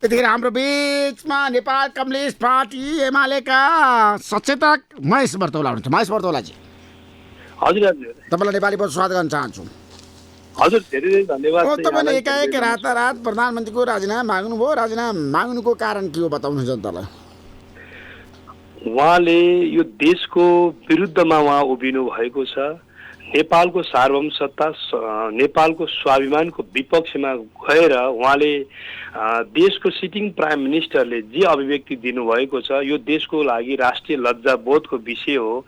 त्यतिखेर हाम्रो बिचमा नेपाल कम्युनिस्ट पार्टी एमालेका सचेतक महेश बर्तौला हुनुहुन्छ। महेश बर्तौलाजी, हजुर हजुर, तपाईँलाई नेपाली बहुत स्वागत गर्न चाहन्छु। हजुर धेरै धेरै धन्यवाद। तपाईँले एकाएक रातारात प्रधानमन्त्रीको राजीनामा माग्नुभयो। राजीनामा माग्नुको कारण के हो बताउनु जनतालाई। उहाँले यो देशको विरुद्धमा उहाँ उभिनु भएको छ। नेपालको सार्वभौमसत्ता, नेपालको स्वाभिमानको विपक्षमा गएर उहाँले देशको सिटिङ प्राइम मिनिस्टरले जे अभिव्यक्ति दिनुभएको छ यो देशको लागि राष्ट्रिय लज्जाबोधको विषय हो।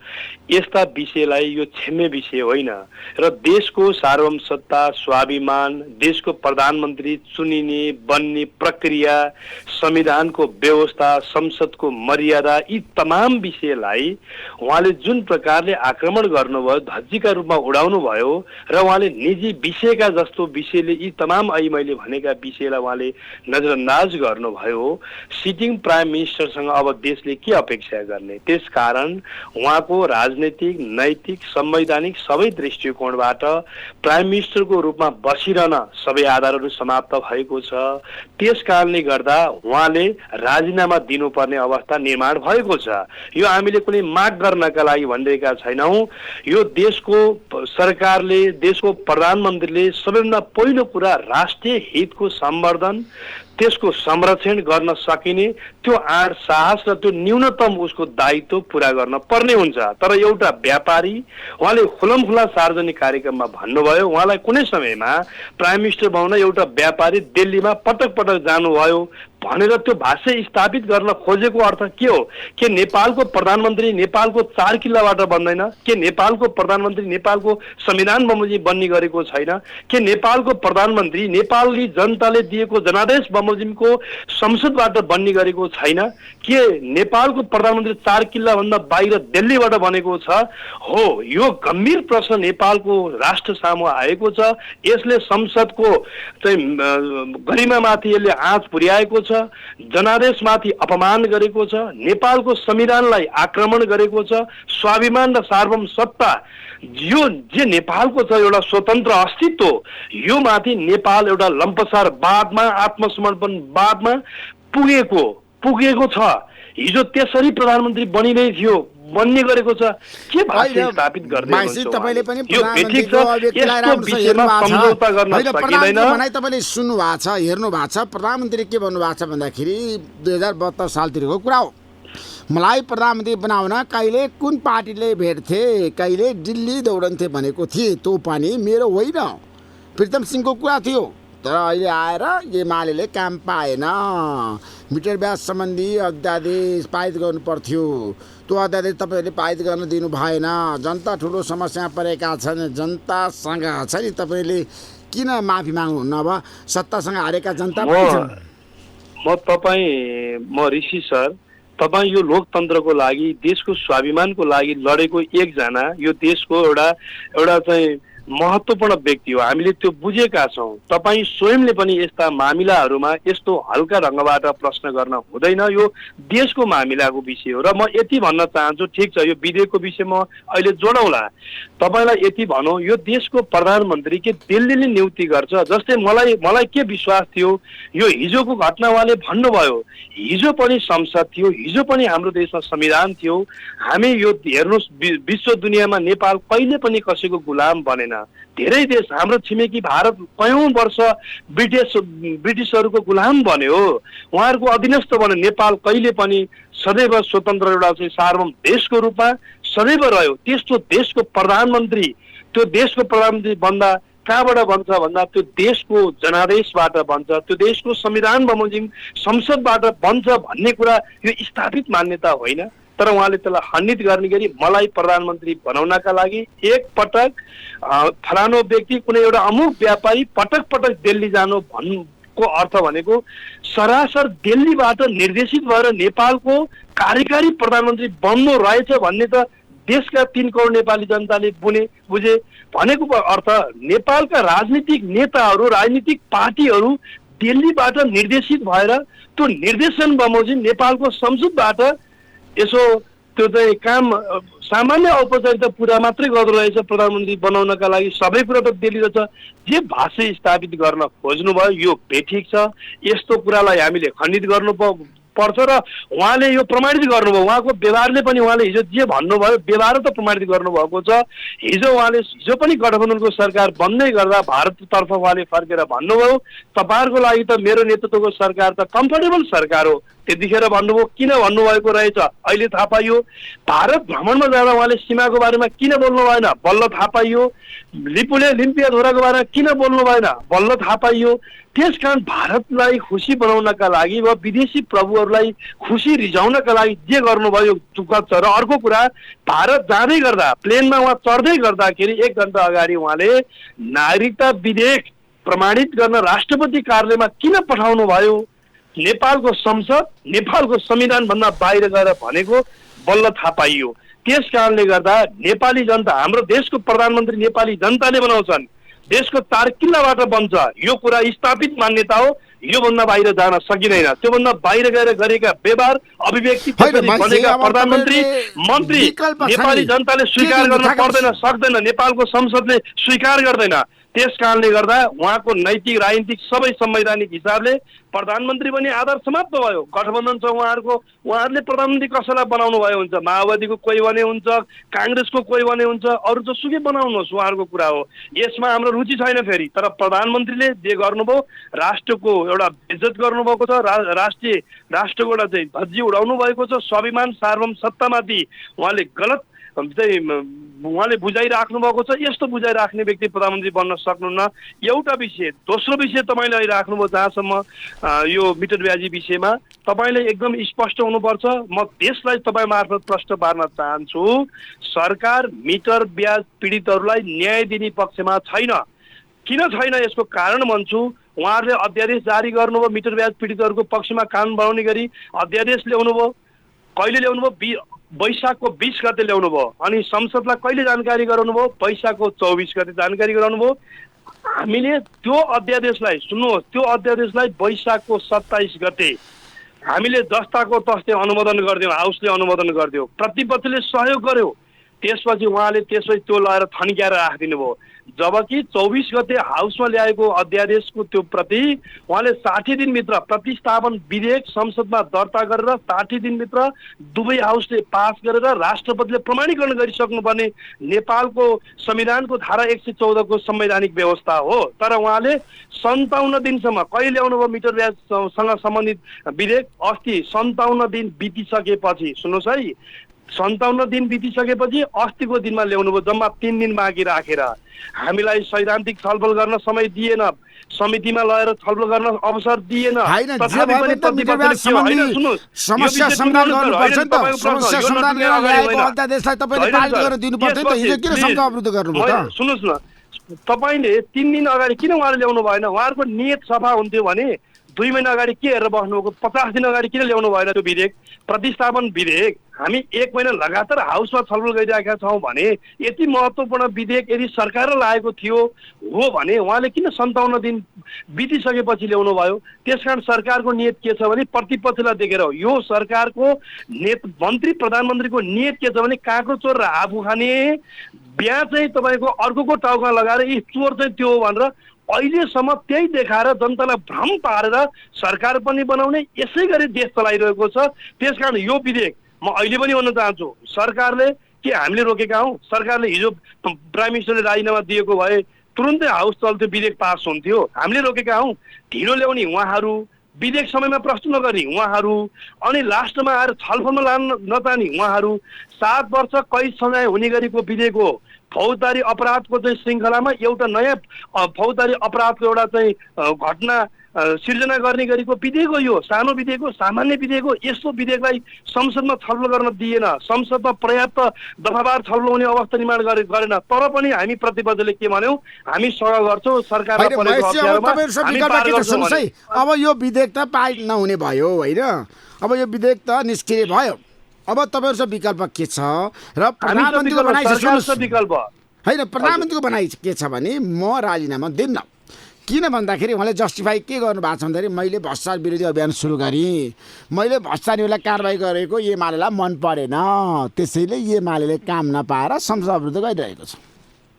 यस्ता विषयलाई यो क्षम्य विषय होइन र देशको सार्वभौमसत्ता, स्वाभिमान, देशको प्रधानमन्त्री चुनिने बन्ने प्रक्रिया, संविधानको व्यवस्था, संसदको मर्यादा, यी तमाम विषयलाई उहाँले जुन प्रकारले आक्रमण गर्नुभयो, धज्जीका रूपमा उडाउनु भयो र उहाँले निजी विषयका जस्तो विषयले यी तमाम अहिले मैले भनेका विषयलाई उहाँले नजरअन्दाज गर्नुभयो। सिटिङ प्राइम मिनिस्टरसँग अब देशले के अपेक्षा गर्ने? त्यसकारण उहाँको राजनीतिक, नैतिक, संवैधानिक सबै दृष्टिकोणबाट प्राइम मिनिस्टरको रूपमा बसिरहन सबै आधारहरू समाप्त भएको छ। त्यस कारणले गर्दा उहाँले राजीनामा दिनुपर्ने अवस्था निर्माण भएको छ। यो हामीले कुनै माग गर्नका लागि भनिरहेका छैनौँ। यो देशको सरकारले, देशको प्रधानमन्त्रीले सबैभन्दा पहिलो कुरा राष्ट्रिय हितको सम्वर्धन, त्यसको संरक्षण गर्न सकिने त्यो आँट साहस र त्यो न्यूनतम उसको दायित्व पुरा गर्न पर्ने हुन्छ। तर एउटा व्यापारी, उहाँले खुलमखुला सार्वजनिक कार्यक्रममा भन्नुभयो, उहाँलाई कुनै समयमा प्राइम मिनिस्टर बनाउन एउटा व्यापारी दिल्लीमा पटक पटक जानुभयो भनेर त्यो भाष्य स्थापित गर्न खोजेको अर्थ के हो? के नेपालको प्रधानमन्त्री नेपालको 4 किल्लाबाट बन्दैन? के नेपालको प्रधानमन्त्री नेपालको संविधान बमोजिम बन्ने गरेको छैन? के नेपालको प्रधानमन्त्री नेपाली जनताले दिएको जनादेश बमोजिमको संसदबाट बन्ने गरेको छैन? के नेपालको प्रधानमन्त्री 4 किल्लाभन्दा बाहिर दिल्लीबाट बनेको छ? हो, यो गम्भीर प्रश्न नेपालको राष्ट्र सामु आएको छ। यसले संसदको गरिमामाथि यसले आँच पुर्याएको छ, जनादेशमाथि अपमान गरेको छ, नेपालको संविधानलाई आक्रमण गरेको छ, स्वाभिमान र सार्वभौम सत्ता यो जे नेपालको छ एउटा स्वतन्त्र अस्तित्व, यो माथि नेपाल एउटा लम्पसारवादमा, आत्मसमर्पणवादमा पुगेको छ। हिजो त्यसरी प्रधानमन्त्री बनिनै थियो, बन्ने गरेको छ। के भाषा स्थापित गर्दै हुनुहुन्छ? तपाईले पनि प्रधानमन्त्रीको अभिव्यक्तिलाई राम्रोसँग हेर्नु भएको छ। तपाईले सुन्नु भएको छ, हेर्नु भएको छ। प्रधानमन्त्री के भन्नु भएको छ भन्दाखेरि 2072 सालतिरको कुरा हो। मलाई प्रधानमन्त्री बनाउन कहिले कुन पार्टीले भेट्थे, कहिले दिल्ली दौडन्थे भनेको थिए। त्यो पनि मेरो होइन, प्रीतम सिंहको कुरा थियो। तर अहिले आएर एमाले काम पाएन। मिटर ब्याज सम्बन्धी अध्यादेश पारित गर्नु पर्थ्यो, त्यो अध्यादेश तपाईँहरूले पारित गर्न दिनु भएन। जनता ठुलो समस्या परेका छन्, जनतासँग छ नि, तपाईँले किन माफी माग्नुहुन्न? अब सत्तासँग हारेका जनता म ऋषि सर, तपाईँ यो लोकतन्त्रको लागि, देशको स्वाभिमानको लागि लडेको एकजना यो देशको एउटा चाहिँ महत्त्वपूर्ण व्यक्ति हो। हामीले त्यो बुझेका छौँ। तपाईँ स्वयंले पनि यस्ता मामिलाहरूमा यस्तो हल्का ढङ्गबाट प्रश्न गर्न हुँदैन। यो देशको मामिलाको विषय हो। र म यति भन्न चाहन्छु, ठिक छ यो विधेयकको विषय म अहिले जोडौँला, तपाईँलाई यति भनौँ, यो देशको प्रधानमन्त्री के दिल्लीले नियुक्ति गर्छ? जस्तै मलाई के विश्वास थियो, यो हिजोको घटना उहाँले भन्नुभयो, हिजो पनि संसद थियो, हिजो पनि हाम्रो देशमा संविधान थियो। हामी यो हेर्नुहोस्, विश्व दुनियाँमा नेपाल कहिले पनि कसैको गुलाम बनेन। धेरै देश, हाम्रो छिमेकी भारत कयौं वर्ष ब्रिटिसहरूको गुलाम बन्यो, उहाँहरूको अधीनस्थ बन्यो। नेपाल कहिले पनि सदैव स्वतन्त्र एउटा चाहिँ सार्वभौम देशको रूपमा सदैव रह्यो। त्यस्तो देशको प्रधानमन्त्री, त्यो देशको प्रधानमन्त्री बन्दा कहाँबाट बन्छ भन्दा त्यो देशको जनादेशबाट बन्छ, त्यो देशको संविधान बमोजिम संसदबाट बन्छ भन्ने कुरा यो स्थापित मान्यता होइन। तर उहाँले त्यसलाई खण्डित गर्ने गरी मलाई प्रधानमन्त्री बनाउनका लागि एक पटक फलानो व्यक्ति, कुनै एउटा अमुक व्यापारी पटक पटक दिल्ली जानु भन्नुको अर्थ भनेको सरासर दिल्लीबाट निर्देशित भएर नेपालको कार्यकारी प्रधानमन्त्री बन्नु रहेछ भन्ने त देशका 3 करोड नेपाली जनताले बुझे। भनेको अर्थ नेपालका राजनीतिक नेताहरू, राजनीतिक पार्टीहरू दिल्लीबाट निर्देशित भएर त्यो निर्देशन बमोजिम नेपालको संसदबाट यसो त्यो चाहिँ काम सामान्य औपचारिकता पुरा मात्रै गर्दो रहेछ प्रधानमन्त्री बनाउनका लागि। सबै कुरा त दिल्लीको छ। जे भाषा स्थापित गर्न खोज्नुभयो यो बेठिक छ। यस्तो कुरालाई हामीले खण्डित गर्नु पर्छ र उहाँले यो प्रमाणित गर्नुभयो। उहाँको व्यवहारले पनि उहाँले हिजो जे भन्नुभयो व्यवहार त प्रमाणित गर्नुभएको छ। हिजो पनि गठबन्धनको सरकार बन्दै गर्दा भारततर्फ उहाँले फर्केर भन्नुभयो तपाईँहरूको लागि त मेरो नेतृत्वको सरकार त कम्फर्टेबल सरकार हो। त्यतिखेर भन्नुभयो। किन भन्नुभएको रहेछ अहिले थाहा पाइयो। भारत भ्रमणमा जाँदा उहाँले सीमाको बारेमा किन बोल्नु भएन बल्ल थाहा पाइयो। लिम्पियाधोराको बारेमा किन बोल्नु भएन बल्ल थाहा पाइयो। त्यसकारण भारतलाई खुसी बनाउनका लागि वा विदेशी प्रभुहरूलाई खुसी रिझाउनका लागि जे गर्नुभयो दुःखद छ। र अर्को कुरा भारत जाँदै गर्दा प्लेनमा उहाँ चढ्दै गर्दाखेरि 1 घन्टा अगाडि उहाँले नागरिकता विधेयक प्रमाणित गर्न राष्ट्रपति कार्यालयमा किन पठाउनु भयो। नेपालको संसद नेपालको संविधानभन्दा बाहिर गएर भनेको बल्ल थाहा पाइयो। त्यस कारणले गर्दा नेपाली जनता हाम्रो देशको प्रधानमन्त्री नेपाली जनताले बनाउँछन्। देशको तारकिल्लाबाट बन्छ। यो कुरा स्थापित मान्यता हो। योभन्दा बाहिर जान सकिँदैन। त्योभन्दा बाहिर गएर गरेका व्यवहार अभिव्यक्ति बनेका प्रधानमन्त्री मन्त्री नेपाली जनताले स्वीकार गर्न पर्दैन सक्दैन। नेपालको संसदले स्वीकार गर्दैन। त्यस कारणले गर्दा उहाँको नैतिक राजनीतिक सबै संवैधानिक हिसाबले प्रधानमन्त्री पनि आधार समाप्त भयो। गठबन्धन छ उहाँहरूले प्रधानमन्त्री कसैलाई बनाउनु भयो हुन्छ। माओवादीको कोही भने हुन्छ, काङ्ग्रेसको कोही भने हुन्छ, अरू जसुकै बनाउनुहोस् उहाँहरूको कुरा हो। यसमा हाम्रो रुचि छैन। फेरि तर प्रधानमन्त्रीले जे गर्नुभयो राष्ट्रको एउटा बेइज्जत गर्नुभएको छ। राष्ट्रको एउटा चाहिँ धज्जी उडाउनु भएको छ। स्वाभिमान सार्वभौम सत्तामाथि उहाँले गलत उहाँले बुझाइराख्नु भएको छ। यस्तो बुझाइराख्ने व्यक्ति प्रधानमन्त्री बन्न सक्नुहुन्न। एउटा विषय। दोस्रो विषय तपाईँले अहिले राख्नुभयो जहाँसम्म यो मिटर ब्याजी विषयमा तपाईँले एकदम स्पष्ट हुनुपर्छ। म देशलाई तपाईँ मार्फत प्रश्न पार्न चाहन्छु। सरकार मिटर ब्याज पीडितहरूलाई न्याय दिने पक्षमा छैन। किन छैन यसको कारण भन्छु। उहाँहरूले अध्यादेश जारी गर्नुभयो मिटर ब्याज पीडितहरूको पक्षमा कानुन बनाउने गरी अध्यादेश ल्याउनुभयो। कहिले ल्याउनुभयो वैशाखको 20 गते ल्याउनु भयो। अनि संसदलाई कहिले जानकारी गराउनुभयो वैशाखको 24 गते जानकारी गराउनुभयो। हामीले त्यो अध्यादेशलाई सुन्नुहोस् त्यो अध्यादेशलाई वैशाखको 27 गते हामीले जस्ताको तस्तै अनुमोदन गरिदियौँ। हाउसले अनुमोदन गरिदियो। प्रतिपक्षले सहयोग गर्यो। त्यसपछि उहाँले त्यो लगाएर थन्क्याएर राखिदिनु भयो। जबकि 24 गते हाउसमा ल्याएको अध्यादेशको त्यो प्रति उहाँले 60 दिनभित्र प्रतिस्थापन विधेयक संसदमा दर्ता गरेर 60 दिनभित्र दुवै हाउसले पास गरेर राष्ट्रपतिले प्रमाणीकरण गरिसक्नुपर्ने नेपालको संविधानको धारा 114 को संवैधानिक व्यवस्था हो। तर उहाँले 57 दिनसम्म कहिले ल्याउनु भयो मिटर ब्याजसँग सम्बन्धित विधेयक अस्ति 57 दिन बितिसकेपछि सुन्नुहोस् है 57 दिन बितिसकेपछि अस्तिको दिनमा ल्याउनु भयो। जम्मा 3 दिन बाँकी राखेर हामीलाई सैद्धान्तिक छलफल गर्न समय दिएन। समितिमा लगेर छलफल गर्न अवसर दिएन। तथापि पनि समस्या समाधान गर्नुपर्छ नि त। समस्या समाधान गरेर ल्याएको अध्यादेशलाई तपाईले पारित गरेर दिनुपर्छ नि त। हिजो किन शङ्का अवरुद्ध गर्नुभयो त? सुन्नुहोस् न तपाईले 3 दिन अगाडि किन उहाँले ल्याउनु भएन? उहाँहरूको नियत सफा हुन्थ्यो भने 2 महिना अगाडि के हेरेर बस्नुभएको? 50 दिन अगाडि किन ल्याउनु भएन त्यो विधेयक प्रतिस्थापन विधेयक? हामी 1 महिना लगातार हाउसमा छलफल गरिरहेका छौँ भने यति महत्त्वपूर्ण विधेयक यदि सरकारले लागेको थियो हो भने उहाँले किन 57 दिन बितिसकेपछि ल्याउनु भयो? त्यसकारण सरकारको नियत के छ भने प्रतिपक्षलाई देखेर हो। यो सरकारको मन्त्री प्रधानमन्त्रीको नियत के छ भने काँक्रो चोर र आफू खाने बिहा चाहिँ तपाईँको अर्कोको टाउका लगाएर यी चोर चाहिँ त्यो हो भनेर अहिलेसम्म त्यही देखाएर जनतालाई भ्रम पारेर सरकार पनि बनाउने यसै गरी देश चलाइरहेको छ। त्यसकारण यो विधेयक म अहिले पनि भन्न चाहन्छु सरकारले के हामीले रोकेका हौँ? सरकारले हिजो प्राइम मिनिस्टरले राजीनामा दिएको भए तुरुन्तै हाउस चल्थ्यो, विधेयक पास हुन्थ्यो। हामीले रोकेका हौँ। ढिलो ल्याउने उहाँहरू, विधेयक समयमा प्रश्न नगर्ने उहाँहरू, अनि लास्टमा आएर छलफलमा लान नचाहने उहाँहरू, 7 वर्ष कैद सजाय हुने गरेको विधेयक हो। फौजदारी अपराधको चाहिँ श्रृङ्खलामा एउटा नयाँ फौजदारी अपराधको एउटा चाहिँ घटना सिर्जना गर्ने गरेको विधेयक हो। यो सानो विधेयक हो, सामान्य विधेयक हो। यस्तो विधेयकलाई संसदमा छलफल गर्न दिएन। संसदमा पर्याप्त दफावार छलफल हुने अवस्था निर्माण गरेन। तर पनि हामी प्रतिबद्धले के भन्यौँ? हामी सघा गर्छौँ सरकारलाई परेको अप्ठ्यारोमा हामी पार गर्छौँ भने। अब यो विधेयक त पारित नहुने भयो होइन? अब यो विधेयक त निष्क्रिय भयो। अब तपाईहरुसँग विकल्प के छ? र प्रधानमन्त्रीको भनाइ छ सुन्नुस्। विकल्प हैन प्रधानमन्त्रीको भनाइ के छ भने म राजीनामा दिन्न। किन भन्दाखेरि उहाँले जस्टिफाई के गर्नु भएको छ भन्दाखेरि मैले भ्रष्टाचार विरोधी अभियान सुरु गरेँ, मैले भ्रष्टाचारीलाई कारबाही गरेको एमालेलाई मन परेन, त्यसैले एमाले काम नपाएर संसद अवरुद्ध गरिरहेको छ।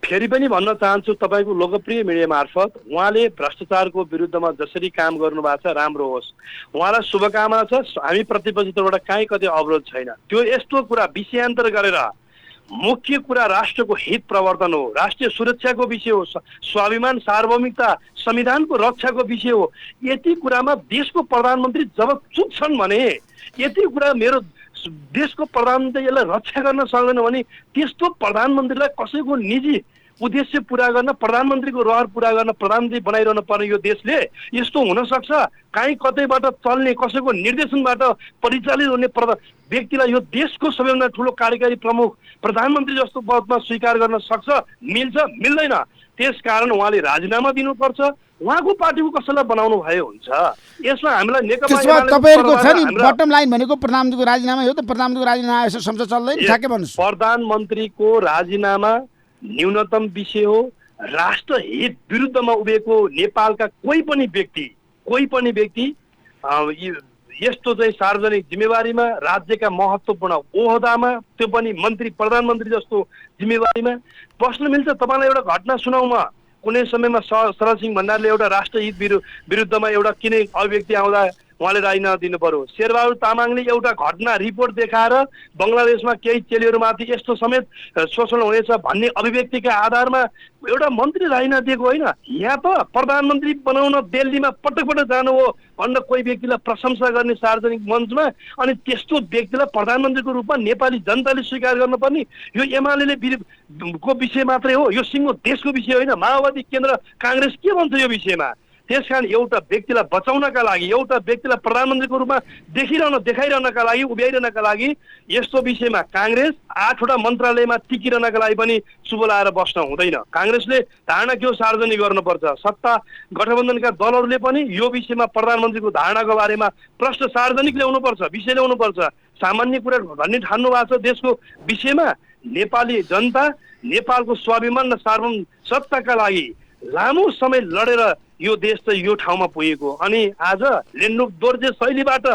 फेरि पनि भन्न चाहन्छु तपाईँको लोकप्रिय मिडिया मार्फत उहाँले भ्रष्टाचारको विरुद्धमा जसरी काम गर्नु भएको छ राम्रो होस्, उहाँलाई शुभकामना छ। हामी प्रतिपक्षी तर्फबाट काहीँ कतै अवरोध छैन। त्यो यस्तो कुरा विषयान्तर गरेर मुख्य कुरा राष्ट्रको हित प्रवर्तन हो, राष्ट्रिय सुरक्षाको विषय हो, स्वाभिमान सार्वभौमिकता संविधानको रक्षाको विषय हो। यति कुरामा देशको प्रधानमन्त्री जब चुक्छन् भने, यति कुरा मेरो देशको प्रधानमन्त्री यसलाई रक्षा गर्न सक्दैन भने त्यस्तो प्रधानमन्त्रीलाई कसैको निजी उद्देश्य पुरा गर्न, प्रधानमन्त्रीको रहर पुरा गर्न प्रधानमन्त्री बनाइरहनु पर्ने यो देशले यस्तो हुन सक्छ? काहीँ कतैबाट चल्ने कसैको निर्देशनबाट परिचालित हुने व्यक्तिलाई यो देशको सबैभन्दा ठुलो कार्यकारी प्रमुख प्रधानमन्त्री जस्तो पदमा स्वीकार गर्न सक्छ? मिल्छ? मिल्दैन। त्यसकारण उहाँले राजीनामा दिनुपर्छ। उहाँको पार्टीको कसैलाई बनाउनु भयो हुन्छ। यसमा हामीलाई नेकपा तपाईहरुको छ नि बटम लाइन भनेको प्रधानमन्त्रीको राजीनामा हो त। प्रधानमन्त्रीको राजीनामा यसो संसद चल्दैन, ठ्याक्कै भन्नुस्। प्रधानमन्त्रीको राजीनामा न्यूनतम विषय हो। राष्ट्र हित विरुद्धमा उभिएको नेपालका कोही पनि व्यक्ति यस्तो चाहिँ सार्वजनिक जिम्मेवारीमा, राज्यका महत्त्वपूर्ण ओहदामा, त्यो पनि मन्त्री प्रधानमन्त्री जस्तो जिम्मेवारीमा बस्न मिल्छ? तपाईँलाई एउटा घटना सुनाउँ म। कुनै समयमा शरद सिंह भण्डारले एउटा राष्ट्रहित विरुद्धमा एउटा किनै अभिव्यक्ति आउँदा उहाँले राजीनामा दिनु पर्यो। शेरबहादुर तामाङले एउटा घटना रिपोर्ट देखाएर बङ्गलादेशमा केही चेलीहरूमाथि यस्तो समेत शोषण हुनेछ भन्ने अभिव्यक्तिका आधारमा एउटा मन्त्री राजीनामा दिएको होइन। यहाँ त प्रधानमन्त्री बनाउन दिल्लीमा पटक पटक जानु हो भनेर कोही व्यक्तिलाई प्रशंसा गर्ने सार्वजनिक मञ्चमा, अनि त्यस्तो व्यक्तिलाई प्रधानमन्त्रीको रूपमा नेपाली जनताले स्वीकार गर्नुपर्ने यो एमाले को विषय मात्रै हो। यो सिङ्गो देशको विषय होइन। माओवादी केन्द्र काङ्ग्रेस के भन्छ यो विषयमा? त्यसकारण एउटा व्यक्तिलाई बचाउनका लागि, एउटा व्यक्तिलाई प्रधानमन्त्रीको रूपमा देखाइरहनका लागि, उभ्याइरहनका लागि यस्तो विषयमा काङ्ग्रेस 8वटा मन्त्रालयमा टिकिरहनका लागि पनि शुभ लाएर बस्न हुँदैन। काङ्ग्रेसले धारणा के हो सार्वजनिक गर्नुपर्छ। सत्ता गठबन्धनका दलहरूले पनि यो विषयमा प्रधानमन्त्रीको धारणाको बारेमा प्रश्न सार्वजनिक ल्याउनुपर्छ, विषय ल्याउनुपर्छ। सामान्य कुरा भन्ने ठान्नु भएको छ देशको विषयमा। नेपाली जनता नेपालको स्वाभिमान र सार्वभौम सत्ताका लागि लामो समय लडेर यो देश चाहिँ यो ठाउँमा पुगेको, अनि आज लेन्डुक दोर्जे शैलीबाट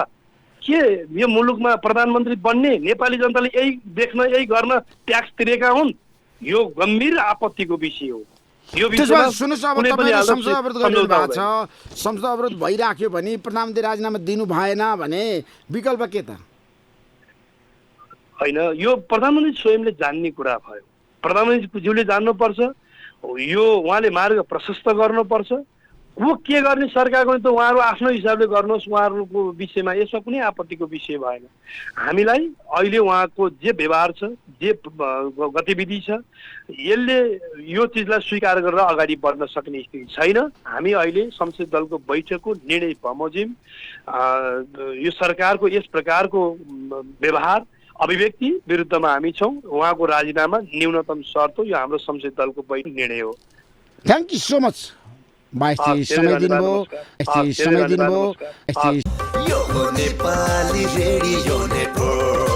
के यो मुलुकमा प्रधानमन्त्री बन्ने नेपाली जनताले यही देख्न, यही गर्न ट्याक्स तिरेका हुन्। यो गम्भीर आपत्तिको विषय हो। यो विषयमा सुन्नुस्, अब तपाईले संसद अवरोध गरिरहनु भएको छ, संसद अवरोध भइराख्यो भने प्रधानमन्त्री राजीनामा दिनु भएन भने विकल्प के त? होइन, यो प्रधानमन्त्री स्वयंले जान्ने कुरा भयो। प्रधानमन्त्रीज्यूले जान्नुपर्छ, यो उहाँले मार्ग प्रशस्त गर्नुपर्छ। को के गर्ने सरकारको त उहाँहरू आफ्नो हिसाबले गर्नुहोस्, उहाँहरूको विषयमा यसमा कुनै आपत्तिको विषय भएन। हामीलाई अहिले उहाँको जे व्यवहार छ, जे गतिविधि छ, यसले यो चिजलाई स्वीकार गरेर अगाडि बढ्न सक्ने स्थिति छैन। हामी अहिले संसदीय दलको बैठकको निर्णय बमोजिम यो सरकारको यस प्रकारको व्यवहार अभिव्यक्ति विरुद्धमा हामी छौँ। उहाँको राजीनामा न्यूनतम शर्त हो। यो हाम्रो संसदीय दलको बैठक निर्णय हो। Thank you so much. समय दिनुभयो। यो नेपाली रेडियो नेटवर्क।